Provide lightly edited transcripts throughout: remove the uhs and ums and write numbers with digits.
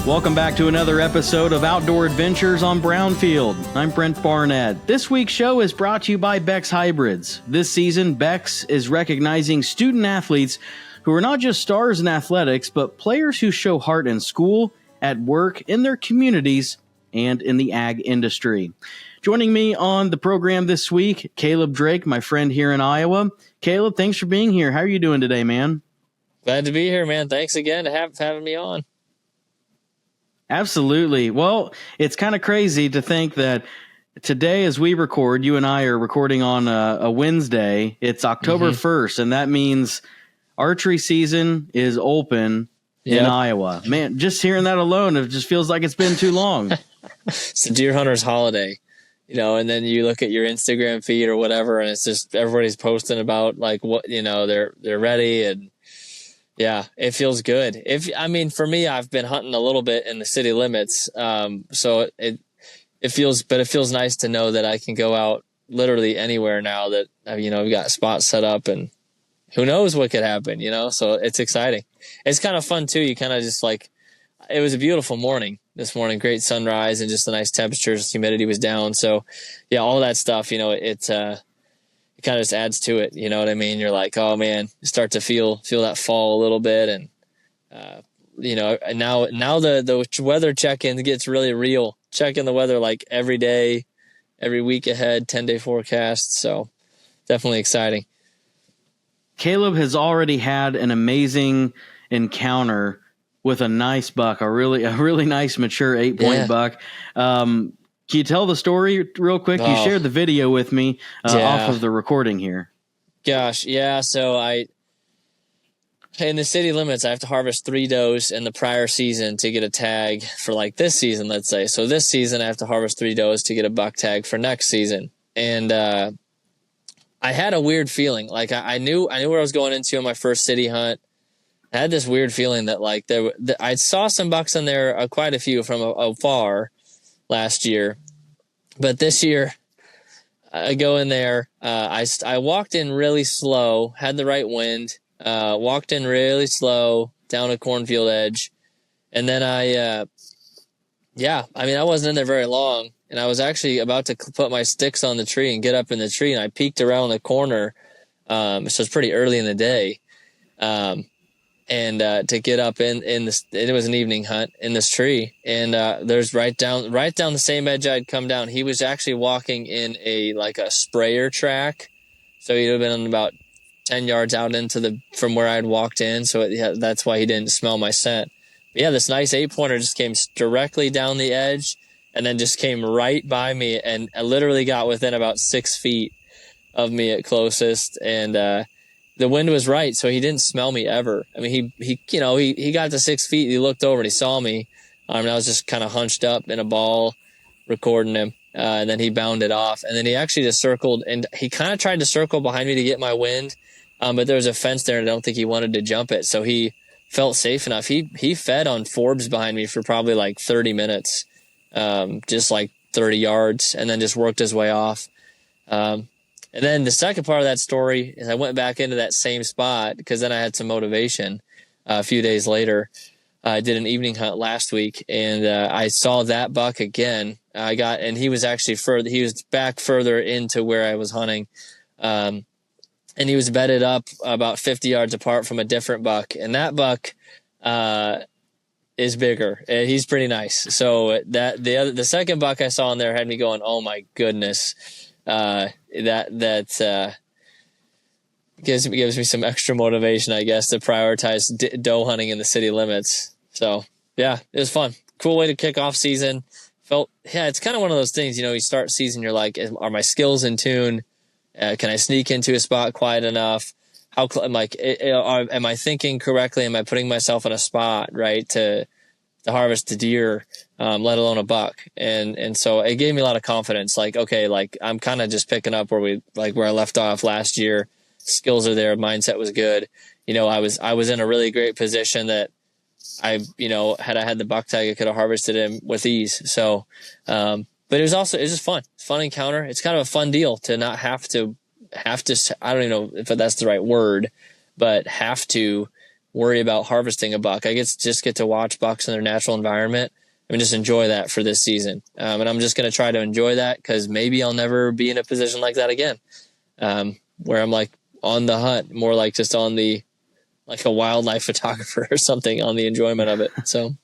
Welcome back to another episode of Outdoor Adventures on Brownfield. I'm Brent Barnett. This week's show is brought to you by Beck's Hybrids. This season, Beck's is recognizing student athletes who are not just stars in athletics, but players who show heart in school, at work, in their communities, and in the ag industry. Joining me on the program this week, Caleb Drake, my friend here in Iowa. Caleb, thanks for being here. How are you doing today, man? Glad to be here, man. Thanks again for having me on. Absolutely. Well, it's kind of crazy to think that today, as we record, you and I are recording on a Wednesday. It's October 1st, and that means archery season is open in Iowa. Man, just hearing that alone, it just feels like it's been too long. It's the deer hunter's holiday, and then you look at your Instagram feed or whatever, and it's just everybody's posting about like what, they're ready, and yeah, it feels good. For me, I've been hunting a little bit in the city limits. So it feels nice to know that I can go out literally anywhere now that, we've got spots set up, and who knows what could happen, so it's exciting. It's kind of fun too. You kind of just it was a beautiful morning this morning, great sunrise and just the nice temperatures, humidity was down. So yeah, all that stuff, it kind of just adds to it. You know what I mean? You're like, oh man, you start to feel that fall a little bit. And, now the weather check-in gets really real. Checking the weather like every day, every week ahead, 10-day forecast. So definitely exciting. Caleb has already had an amazing encounter with a nice buck, a really nice mature 8-point buck. Can you tell the story real quick? You shared the video with me off of the recording here. Gosh, yeah. So in the city limits, I have to harvest 3 does in the prior season to get a tag for this season, let's say. So this season, I have to harvest 3 does to get a buck tag for next season. And I had a weird feeling. I knew where I was going into on my first city hunt. I had this weird feeling that I saw some bucks in there, quite a few from afar last year, but this year I go in there. I walked in really slow, had the right wind, walked in really slow down a cornfield edge. And then I wasn't in there very long, and I was actually about to put my sticks on the tree and get up in the tree, and I peeked around the corner. So it's pretty early in the day. To get up in this, it was an evening hunt in this tree, and there's right down the same edge I'd come down. He was actually walking in a sprayer track, so he'd have been about 10 yards out from where I'd walked in. So that's why he didn't smell my scent. But yeah, this nice 8-pointer just came directly down the edge, and then just came right by me, and I literally got within about 6 feet of me at closest, and the wind was right, so he didn't smell me ever. I mean, he got to 6 feet. He looked over and he saw me. I was just kind of hunched up in a ball, recording him, and then he bounded off. And then he actually just circled, and he kind of tried to circle behind me to get my wind, but there was a fence there, and I don't think he wanted to jump it. So he felt safe enough. He fed on forbs behind me for probably 30 minutes, just 30 yards, and then just worked his way off. And then the second part of that story is I went back into that same spot because then I had some motivation. A few days later, I did an evening hunt last week, and I saw that buck again. And he was actually he was back further into where I was hunting. And he was bedded up about 50 yards apart from a different buck. And that buck is bigger, and he's pretty nice. So the second buck I saw in there had me going, oh my goodness. That gives me some extra motivation, I guess, to prioritize doe hunting in the city limits. So yeah, it was fun. Cool way to kick off season. It's kind of one of those things, you start season, you're like, are my skills in tune? Can I sneak into a spot quiet enough? Am I thinking correctly? Am I putting myself in a spot, right, to harvest a deer, let alone a buck? And so it gave me a lot of confidence. I'm kind of just picking up where I left off last year. Skills are there. Mindset was good. I was in a really great position that had I had the buck tag, I could have harvested him with ease. So, but it was just fun. It's a fun encounter. It's kind of a fun deal to not have to, I don't even know if that's the right word, but have to worry about harvesting a buck. I just get to watch bucks in their natural environment and just enjoy that for this season. And I'm just going to try to enjoy that because maybe I'll never be in a position like that again, where I'm like on the hunt, more like just on the, like a wildlife photographer or something, on the enjoyment of it. So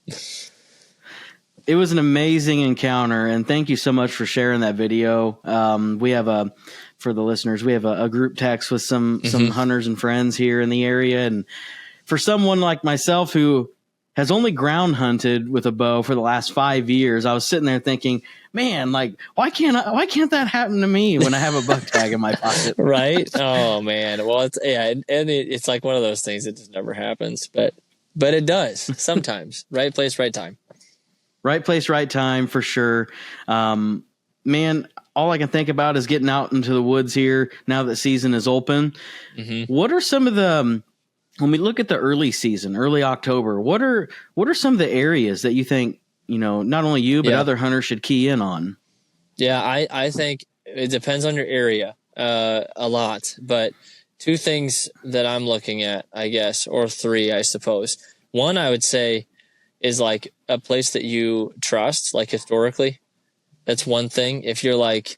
it was an amazing encounter, and thank you so much for sharing that video. We have for the listeners, we have a group text with some hunters and friends here in the area. And for someone like myself who has only ground hunted with a bow for the last 5 years, I was sitting there thinking, man, like, why can't that happen to me when I have a buck tag in my pocket? Right? Oh man. Well, it's like one of those things that just never happens, but it does sometimes. Right place, right time. Right place, right time, for sure. Man, all I can think about is getting out into the woods here now that season is open. What are some of the, when we look at the early season, early October, what are some of the areas that you think, not only you, but other hunters should key in on? Yeah, I think it depends on your area a lot, but two things that I'm looking at, I guess, or three, I suppose. One, I would say, is like a place that you trust, like historically. That's one thing. If you're like,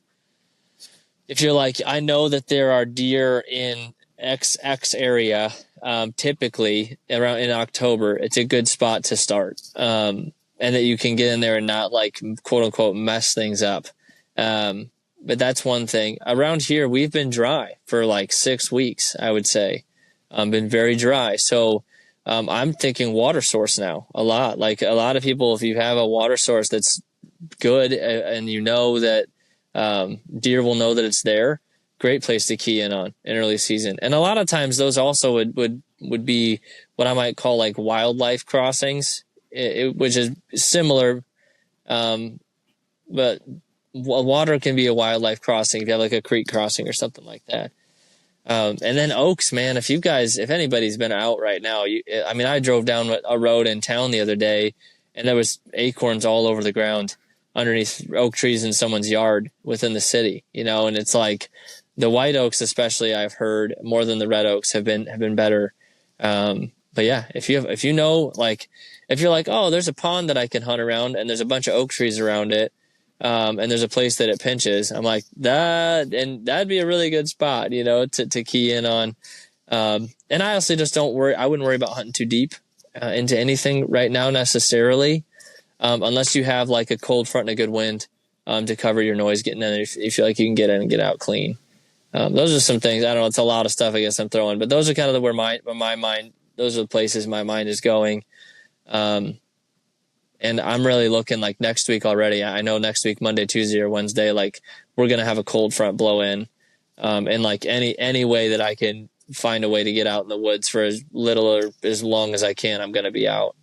I know that there are deer in XX area, typically around in October, it's a good spot to start. And that you can get in there and not like quote unquote mess things up. But that's one thing. Around here, we've been dry for like 6 weeks, I would say. Been very dry. So I'm thinking water source now a lot. Like a lot of people, if you have a water source that's good and that deer will know that it's there, great place to key in on in early season. And a lot of times those also would be what I might call like wildlife crossings, which is similar. But water can be a wildlife crossing if you have like a creek crossing or something like that. And then oaks, man, if anybody's been out right now, I drove down a road in town the other day and there was acorns all over the ground underneath oak trees in someone's yard within the city, and it's like the white oaks, especially, I've heard more than the red oaks have been better. But yeah, if you're like, oh, there's a pond that I can hunt around and there's a bunch of oak trees around it. And there's a place that it pinches. I'm like and that'd be a really good spot, to key in on. And I honestly just don't worry. I wouldn't worry about hunting too deep into anything right now necessarily, unless you have like a cold front and a good wind to cover your noise getting in. If you feel like you can get in and get out clean. Those are some things. I don't know. It's a lot of stuff I guess I'm throwing, but those are kind of where my mind. Those are the places my mind is going. And I'm really looking like next week already. I know next week, Monday, Tuesday, or Wednesday, like we're going to have a cold front blow in. And like any way that I can find a way to get out in the woods for as little or as long as I can, I'm going to be out.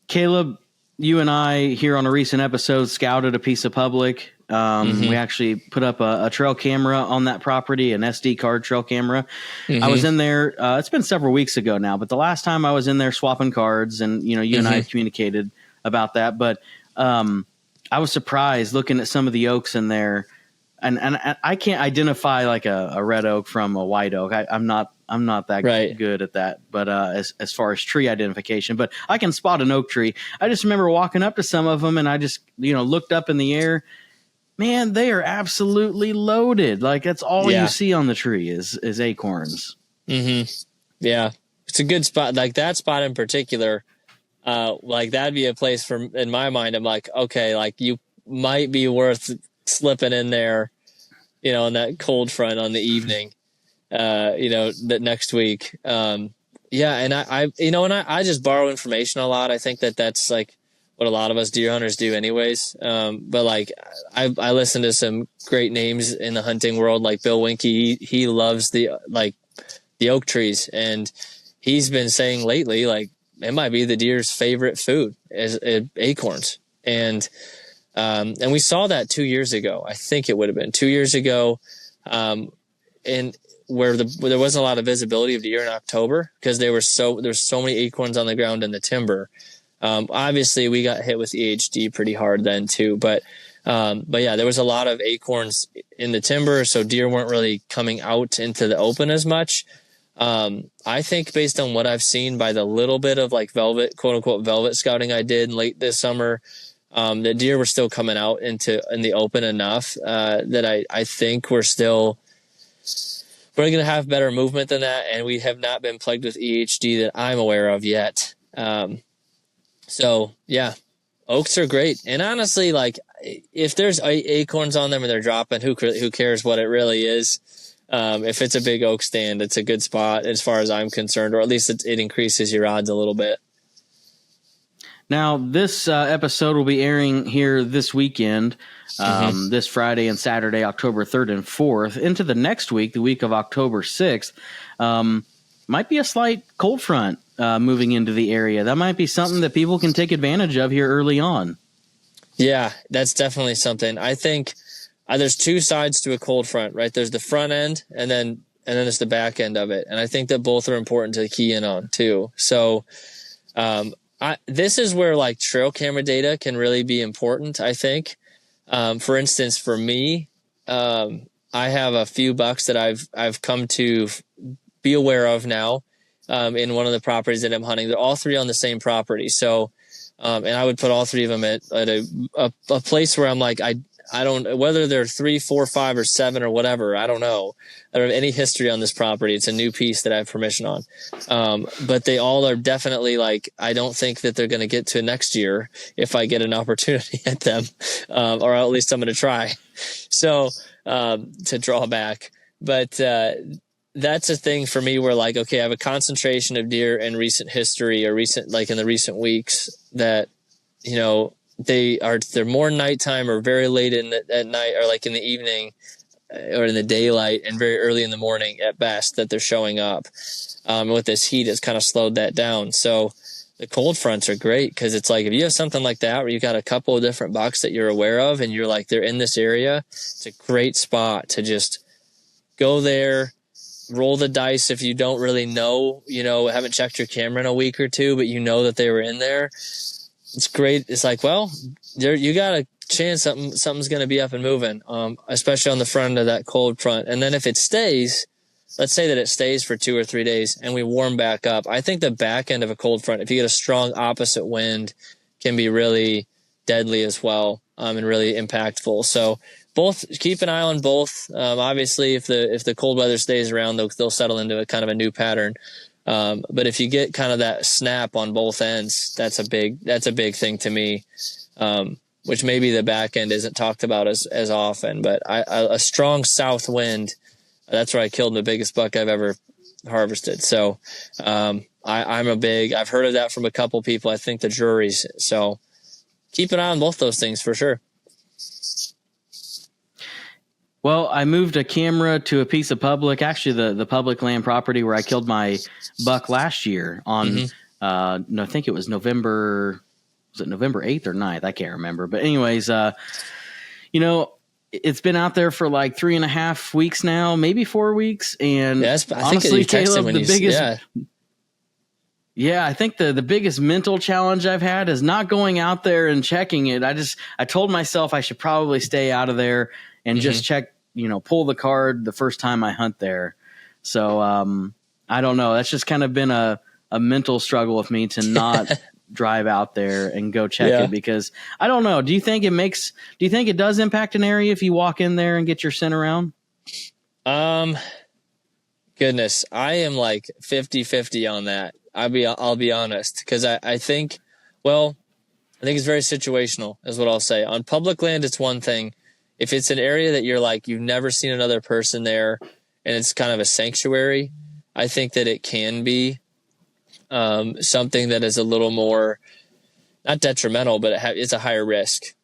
Caleb, you and I here on a recent episode scouted a piece of public. We actually put up a trail camera on that property, an SD card trail camera. I was in there. It's been several weeks ago now, but the last time I was in there swapping cards and, you and I communicated about that, but, I was surprised looking at some of the oaks in there and I can't identify like a red oak from a white oak. I'm not that good at that, but, as far as tree identification, but I can spot an oak tree. I just remember walking up to some of them and I just, looked up in the air. Man, they are absolutely loaded. Like that's all you see on the tree is acorns. Yeah, it's a good spot. Like that spot in particular, like that'd be a place in my mind. I'm like, okay, like you might be worth slipping in there, in that cold front on the evening, that next week. And I just borrow information a lot. I think that's like what a lot of us deer hunters do anyways. But like I listen to some great names in the hunting world, like Bill Winke. He loves the oak trees, and he's been saying lately, like it might be the deer's favorite food is acorns. And we saw that 2 years ago. I think it would have been 2 years ago. And where there wasn't a lot of visibility of deer in October because there's so many acorns on the ground in the timber. Obviously we got hit with EHD pretty hard then too, but yeah, there was a lot of acorns in the timber. So deer weren't really coming out into the open as much. I think based on what I've seen by the little bit of like velvet, quote unquote, velvet scouting I did late this summer, the deer were still coming out in the open enough that I think we're going to have better movement than that. And we have not been plagued with EHD that I'm aware of yet. So yeah, oaks are great. And honestly, like if there's acorns on them and they're dropping, who cares what it really is? If it's a big oak stand, it's a good spot as far as I'm concerned, or at least it increases your odds a little bit. Now, this episode will be airing here this weekend, this Friday and Saturday, October 3rd and 4th. Into the next week, the week of October 6th, might be a slight cold front moving into the area. That might be something that people can take advantage of here early on. Yeah, that's definitely something. I think there's two sides to a cold front, right? There's the front end, and then there's the back end of it. And I think that both are important to key in on too. So, this is where like trail camera data can really be important, I think. For instance, for me, I have a few bucks that I've come to be aware of now in one of the properties that I'm hunting. They're all three on the same property. So, and I would put all three of them at a place where I'm like, I don't, whether they're 3, 4, 5, or 7 or whatever, I don't know. I don't have any history on this property. It's a new piece that I have permission on. But they all are definitely like, I don't think that they're going to get to next year if I get an opportunity at them, or at least I'm going to try. So, to draw back, but, that's a thing for me where like, okay, I have a concentration of deer in recent history or like in the recent weeks that, they're more nighttime or very late at night or like in the evening or in the daylight and very early in the morning at best that they're showing up. With this heat, it's kind of slowed that down. So the cold fronts are great because it's like if you have something like that where you've got a couple of different bucks that you're aware of and you're like, they're in this area, it's a great spot to just go there, roll the dice if you don't really know, haven't checked your camera in a week or two, but that they were in there. It's great. It's like, well, you got a chance something's going to be up and moving, especially on the front of that cold front. And then if it stays, let's say that it stays for 2 or 3 days and we warm back up. I think the back end of a cold front, if you get a strong opposite wind, can be really deadly as well, and really impactful. So both, keep an eye on both. Obviously, if the cold weather stays around, they'll settle into a kind of a new pattern. But if you get kind of that snap on both ends, that's a big thing to me. Which maybe the back end isn't talked about as often, but a strong south wind, that's where I killed the biggest buck I've ever harvested. So, I've heard of that from a couple people. I think the juries. So keep an eye on both those things for sure. Well, I moved a camera to a piece of public, actually the public land property where I killed my buck last year on, I think it was November 8th or 9th? I can't remember. But anyways, it's been out there for like 3.5 weeks now, maybe 4 weeks. And honestly, Caleb, the biggest, I think the biggest mental challenge I've had is not going out there and checking it. I told myself I should probably stay out of there and just check, pull the card the first time I hunt there. So, I don't know. That's just kind of been a mental struggle with me to not drive out there and go check it, because I don't know. Do you think it does impact an area if you walk in there and get your scent around? Goodness, I am like 50-50 on that. I'll be honest. Cause I think it's very situational is what I'll say. On public land, it's one thing. If it's an area that you're like, you've never seen another person there and it's kind of a sanctuary, I think that it can be something that is a little more, not detrimental, but it's a higher risk,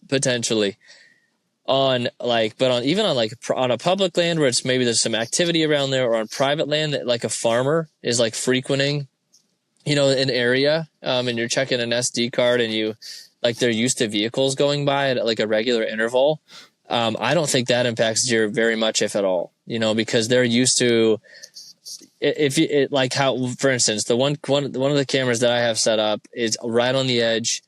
potentially. On a public land where it's maybe there's some activity around there, or on private land that like a farmer is like frequenting, an area, and you're checking an SD card and they're used to vehicles going by at like a regular interval. I don't think that impacts deer very much, if at all, because they're used to, for instance, one of the cameras that I have set up is right on the edge.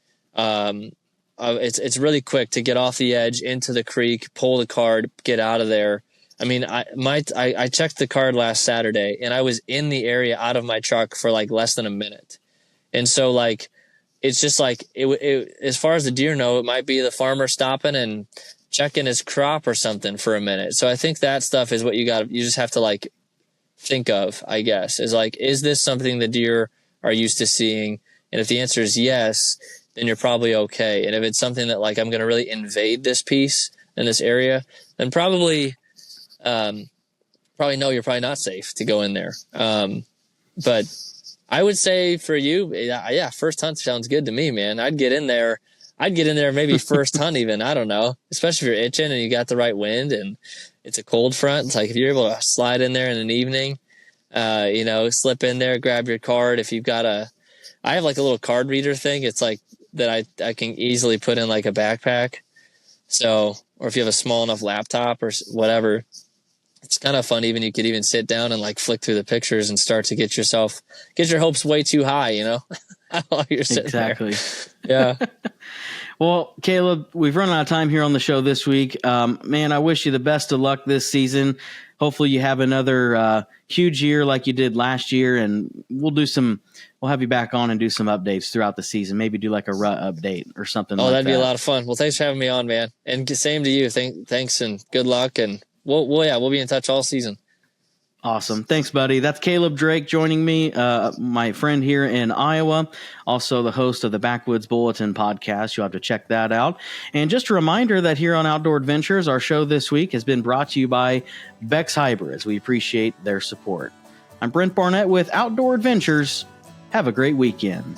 It's really quick to get off the edge into the creek, pull the card, get out of there. I mean, I checked the card last Saturday, and I was in the area out of my truck for like less than a minute. And so like, it's just like as far as the deer know, it might be the farmer stopping and checking his crop or something for a minute. So I think that stuff is what you just have to like think of, I guess, is like, is this something the deer are used to seeing? And if the answer is yes, then you're probably okay. And if it's something that like, I'm going to really invade this piece in this area, then probably no, you're probably not safe to go in there. But I would say for you, yeah, first hunt sounds good to me, man. I'd get in there maybe first hunt even. I don't know, especially if you're itching and you got the right wind and it's a cold front. It's like if you're able to slide in there in an evening, slip in there, grab your card. If you've got I have like a little card reader thing. It's like that I can easily put in like a backpack. So, or if you have a small enough laptop or whatever, it's kind of fun. Even you could even sit down and like flick through the pictures and start to get your hopes way too high, while you're sitting exactly there. Yeah. Well, Caleb, we've run out of time here on the show this week. Man, I wish you the best of luck this season. Hopefully you have another huge year like you did last year, and we'll have you back on and do some updates throughout the season. Maybe do like a rut update or something. Oh, that'd be a lot of fun. Well, thanks for having me on, man. And same to you. Thanks and good luck. And we'll be in touch all season. Awesome. Thanks, buddy. That's Caleb Drake joining me, my friend here in Iowa, also the host of the Backwoods Bulletin podcast. You'll have to check that out. And just a reminder that here on Outdoor Adventures, our show this week has been brought to you by Beck's Hybrids. We appreciate their support. I'm Brent Barnett with Outdoor Adventures. Have a great weekend.